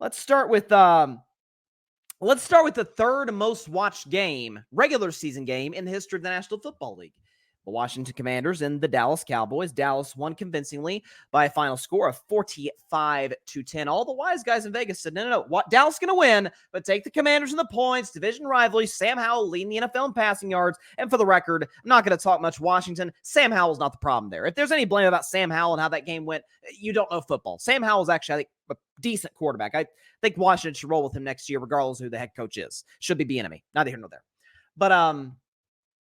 let's start with the third most watched game, regular season game in the history of the National Football League. The Washington Commanders and the Dallas Cowboys. Dallas won convincingly by a final score of 45-10. All the wise guys in Vegas said, no. Dallas going to win, but take the Commanders and the points. Division rivalry. Sam Howell leading the NFL in passing yards. And for the record, I'm not going to talk much Washington. Sam Howell's not the problem there. If there's any blame about Sam Howell and how that game went, you don't know football. Sam Howell's actually, I think, a decent quarterback. I think Washington should roll with him next year, regardless of who the head coach is. Should be Bieniemy. Neither here nor there. But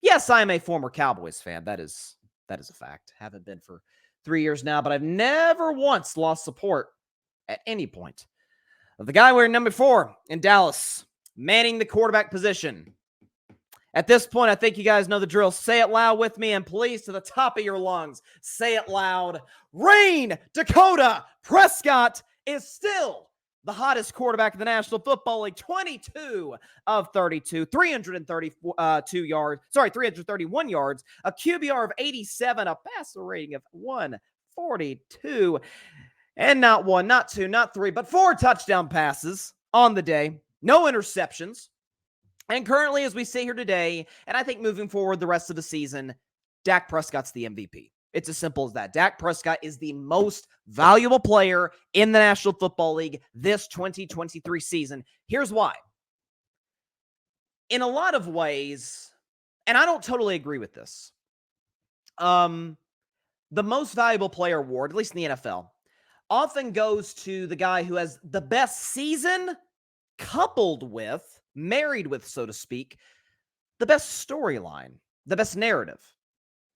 yes, I am a former Cowboys fan. That is a fact. Haven't been for 3 years now, but I've never once lost support at any point of the guy wearing number 4 in Dallas, manning the quarterback position. At this point, I think you guys know the drill. Say it loud with me, and please, to the top of your lungs, say it loud. Rain Dakota Prescott is still the hottest quarterback in the National Football League. 22 of 32, 331 yards, a QBR of 87, a passer rating of 142, and not 1, not 2, not 3, but 4 touchdown passes on the day. No interceptions. And currently, as we sit here today, and I think moving forward the rest of the season, Dak Prescott's the MVP. It's as simple as that. Dak Prescott is the most valuable player in the National Football League this 2023 season. Here's why. In a lot of ways, and I don't totally agree with this, the most valuable player award, at least in the NFL, often goes to the guy who has the best season coupled with, married with, so to speak, the best storyline, the best narrative.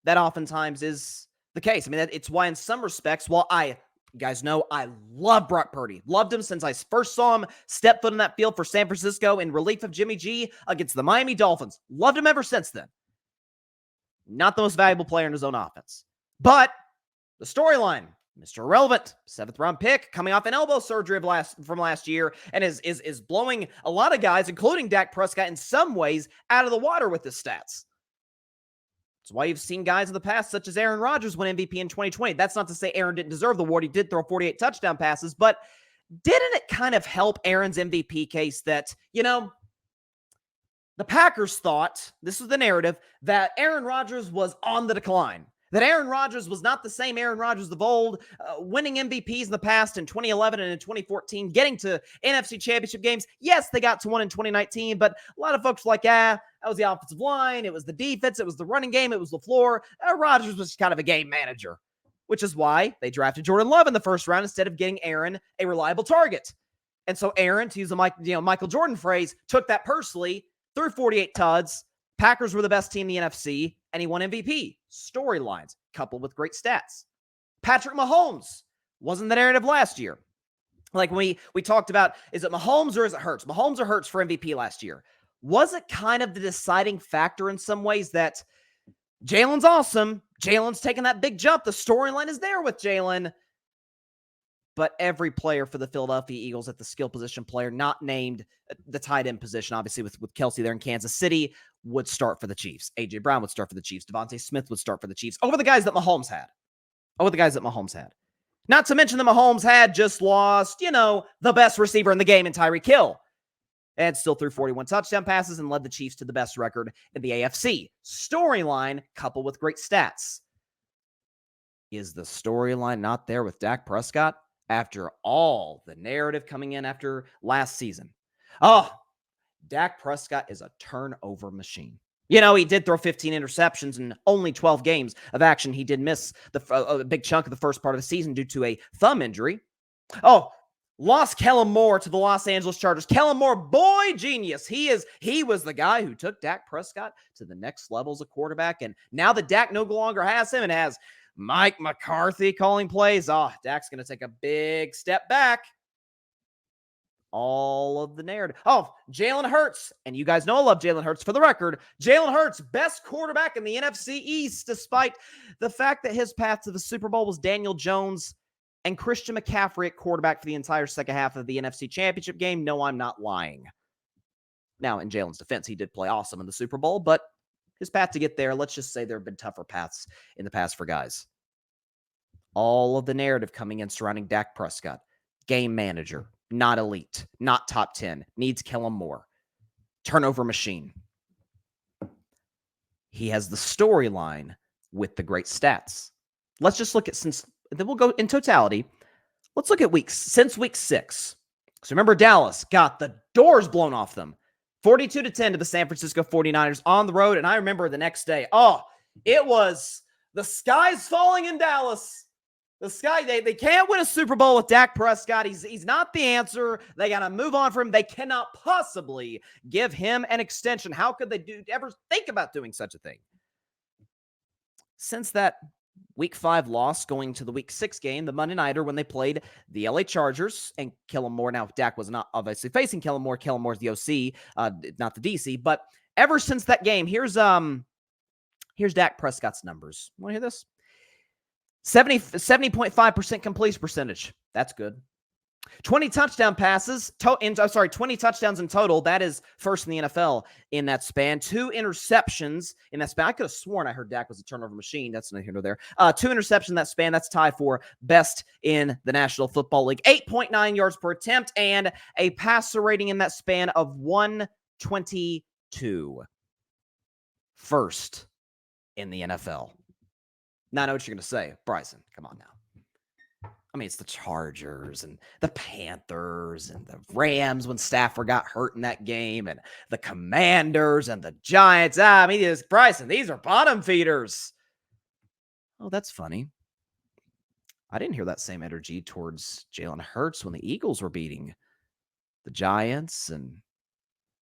That oftentimes is the case. I mean, it's why in some respects, while you guys know, I love Brock Purdy. Loved him since I first saw him step foot in that field for San Francisco in relief of Jimmy G against the Miami Dolphins. Loved him ever since then. Not the most valuable player in his own offense. But the storyline, Mr. Irrelevant, 7th round pick, coming off an elbow surgery from last year, and is blowing a lot of guys, including Dak Prescott, in some ways out of the water with his stats. It's why you've seen guys in the past, such as Aaron Rodgers, win MVP in 2020. That's not to say Aaron didn't deserve the award. He did throw 48 touchdown passes, but didn't it kind of help Aaron's MVP case that, the Packers thought, this was the narrative, that Aaron Rodgers was on the decline, that Aaron Rodgers was not the same Aaron Rodgers of old, winning MVPs in the past in 2011 and in 2014, getting to NFC Championship games. Yes, they got to one in 2019, but a lot of folks were like, that was the offensive line, it was the defense, it was the running game, it was LaFleur. Rodgers was kind of a game manager, which is why they drafted Jordan Love in the first round instead of getting Aaron a reliable target. And so Aaron, to use a Michael Jordan phrase, took that personally, threw 48 tuds. Packers were the best team in the NFC, and he won MVP. Storylines coupled with great stats. Patrick Mahomes wasn't the narrative last year. Like we talked about, is it Mahomes or is it Hurts? Mahomes or Hurts for MVP last year? Was it kind of the deciding factor in some ways that Jalen's awesome, Jalen's taking that big jump, the storyline is there with Jalen, but every player for the Philadelphia Eagles at the skill position player, not named the tight end position, obviously with Kelsey there in Kansas City, would start for the Chiefs. A.J. Brown would start for the Chiefs. Devontae Smith would start for the Chiefs over the guys that Mahomes had. Not to mention that Mahomes had just lost, the best receiver in the game in Tyreek Hill. And still threw 41 touchdown passes and led the Chiefs to the best record in the AFC. Storyline coupled with great stats. Is the storyline not there with Dak Prescott after all the narrative coming in after last season? Dak Prescott is a turnover machine. He did throw 15 interceptions in only 12 games of action. He did miss a big chunk of the first part of the season due to a thumb injury. Lost Kellen Moore to the Los Angeles Chargers. Kellen Moore, boy genius. He was the guy who took Dak Prescott to the next level as a quarterback. And now that Dak no longer has him and has Mike McCarthy calling plays, Dak's going to take a big step back. All of the narrative. Jalen Hurts. And you guys know I love Jalen Hurts. For the record, Jalen Hurts, best quarterback in the NFC East, despite the fact that his path to the Super Bowl was Daniel Jones and Christian McCaffrey at quarterback for the entire second half of the NFC Championship game. No, I'm not lying. Now, in Jalen's defense, he did play awesome in the Super Bowl, but his path to get there, let's just say there have been tougher paths in the past for guys. All of the narrative coming in surrounding Dak Prescott. Game manager. not elite, not top 10, needs Kellen Moore. Turnover machine. He has the storyline with the great stats. Let's just look at then we'll go in totality. Let's look at since week 6. So remember, Dallas got the doors blown off them. 42-10 to the San Francisco 49ers on the road. And I remember the next day, it was the sky's falling in Dallas. The sky, they can't win a Super Bowl with Dak Prescott. He's not the answer. They got to move on from him. They cannot possibly give him an extension. How could they ever think about doing such a thing? Since that Week 5 loss going to the Week 6 game, the Monday Nighter, when they played the LA Chargers, and Kellen Moore, now Dak was not obviously facing Kellen Moore. Kellen Moore's the OC, not the DC. But ever since that game, here's Dak Prescott's numbers. Want to hear this? 70.5% completion percentage. That's good. 20 touchdown passes. 20 touchdowns in total. That is first in the NFL in that span. 2 interceptions in that span. I could have sworn I heard Dak was a turnover machine. That's neither here nor there. 2 interceptions in that span. That's tied for best in the National Football League. 8.9 yards per attempt and a passer rating in that span of 122. First in the NFL. Now I know what you're going to say. Bryson, come on now. I mean, it's the Chargers and the Panthers and the Rams when Stafford got hurt in that game and the Commanders and the Giants. I mean, Bryson, these are bottom feeders. Oh, that's funny. I didn't hear that same energy towards Jalen Hurts when the Eagles were beating the Giants and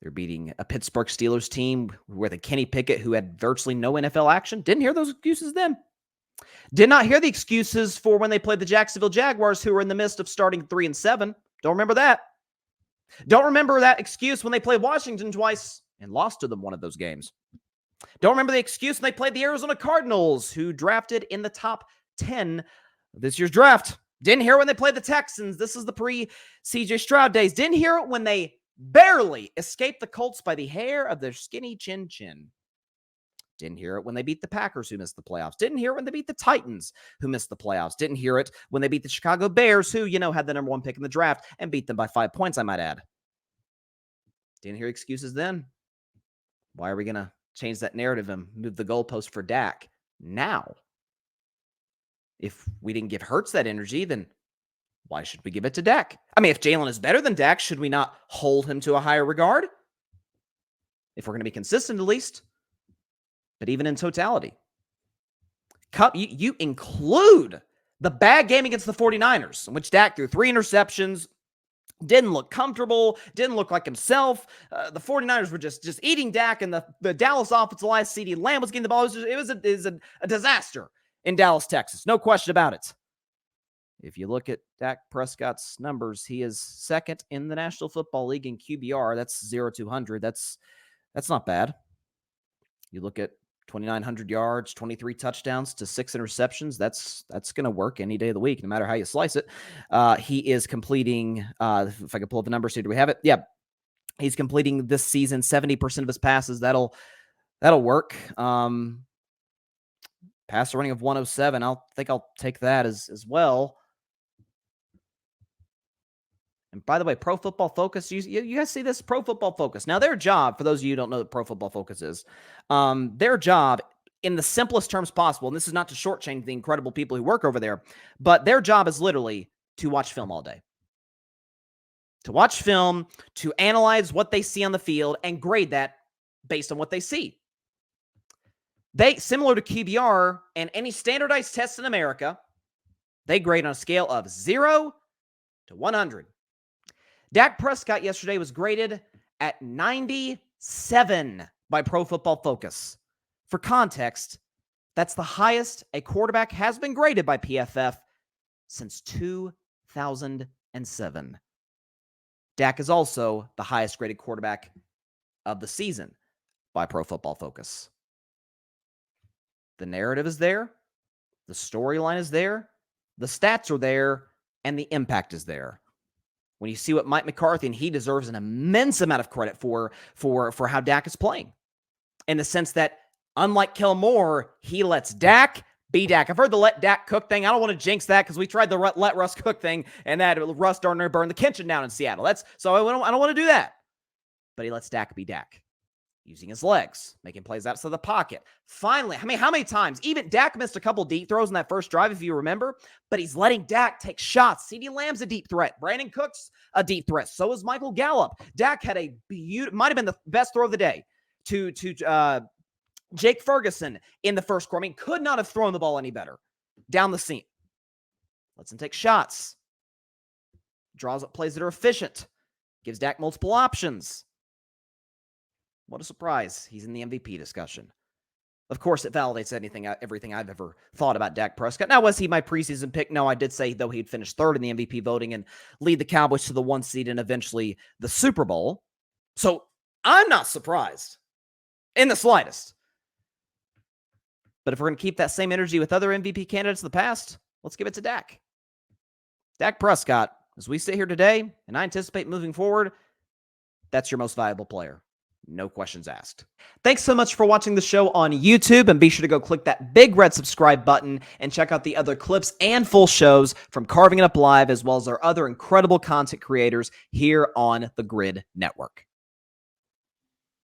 they're beating a Pittsburgh Steelers team with a Kenny Pickett who had virtually no NFL action. Didn't hear those excuses then. Did not hear the excuses for when they played the Jacksonville Jaguars, who were in the midst of starting 3-7. Don't remember that. Don't remember that excuse when they played Washington twice and lost to them one of those games. Don't remember the excuse when they played the Arizona Cardinals, who drafted in the top 10 of this year's draft. Didn't hear it when they played the Texans. This is the pre-CJ Stroud days. Didn't hear it when they barely escaped the Colts by the hair of their skinny chin. Didn't hear it when they beat the Packers, who missed the playoffs. Didn't hear it when they beat the Titans, who missed the playoffs. Didn't hear it when they beat the Chicago Bears, who, had the number 1 pick in the draft and beat them by 5 points, I might add. Didn't hear excuses then. Why are we going to change that narrative and move the goalpost for Dak now? If we didn't give Hurts that energy, then why should we give it to Dak? I mean, if Jalen is better than Dak, should we not hold him to a higher regard? If we're going to be consistent, at least. But even in totality, you include the bad game against the 49ers, in which Dak threw 3 interceptions, didn't look comfortable, didn't look like himself. The 49ers were just eating Dak, and the Dallas offensive line, CeeDee Lamb was getting the ball. It was a disaster in Dallas, Texas. No question about it. If you look at Dak Prescott's numbers, he is second in the National Football League in QBR. That's 0-200. That's not bad. You look at 2,900 yards, 23 touchdowns to 6 interceptions. That's going to work any day of the week, no matter how you slice it. He is completing, if I can pull up the numbers here, do we have it? Yeah. He's completing this season 70% of his passes. That'll work. Passer running of 107. I'll take that as well. And by the way, Pro Football Focus, you guys see this? Pro Football Focus. Now, their job, for those of you who don't know what Pro Football Focus is, their job, in the simplest terms possible, and this is not to shortchange the incredible people who work over there, but their job is literally to watch film all day. To watch film, to analyze what they see on the field, and grade that based on what they see. They, similar to QBR and any standardized test in America, they grade on a scale of 0 to 100. Dak Prescott yesterday was graded at 97 by Pro Football Focus. For context, that's the highest a quarterback has been graded by PFF since 2007. Dak is also the highest graded quarterback of the season by Pro Football Focus. The narrative is there. The storyline is there. The stats are there. And the impact is there. When you see what Mike McCarthy, and he deserves an immense amount of credit for how Dak is playing. In the sense that, unlike Kellen Moore, he lets Dak Be Dak. I've heard the let Dak cook thing. I don't want to jinx that because we tried the let Russ cook thing and that Russ Darner burned the kitchen down in Seattle. So I don't want to do that. But he lets Dak be Dak, using his legs, making plays outside the pocket. Finally, I mean, how many times? Even Dak missed a couple deep throws in that first drive, if you remember, but he's letting Dak take shots. CeeDee Lamb's a deep threat. Brandon Cook's a deep threat. So is Michael Gallup. Dak had a might have been the best throw of the day to Jake Ferguson in the first quarter. I mean, could not have thrown the ball any better down the seam. Lets him take shots. Draws up plays that are efficient. Gives Dak multiple options. What a surprise. He's in the MVP discussion. Of course, it validates everything I've ever thought about Dak Prescott. Now, was he my preseason pick? No, I did say, though, he'd finish third in the MVP voting and lead the Cowboys to the 1 seed and eventually the Super Bowl. So I'm not surprised in the slightest. But if we're going to keep that same energy with other MVP candidates of the past, let's give it to Dak. Dak Prescott, as we sit here today, and I anticipate moving forward, that's your most valuable player. No questions asked. Thanks so much for watching the show on YouTube, and be sure to go click that big red subscribe button and check out the other clips and full shows from Carving It Up Live, as well as our other incredible content creators here on the Grid Network.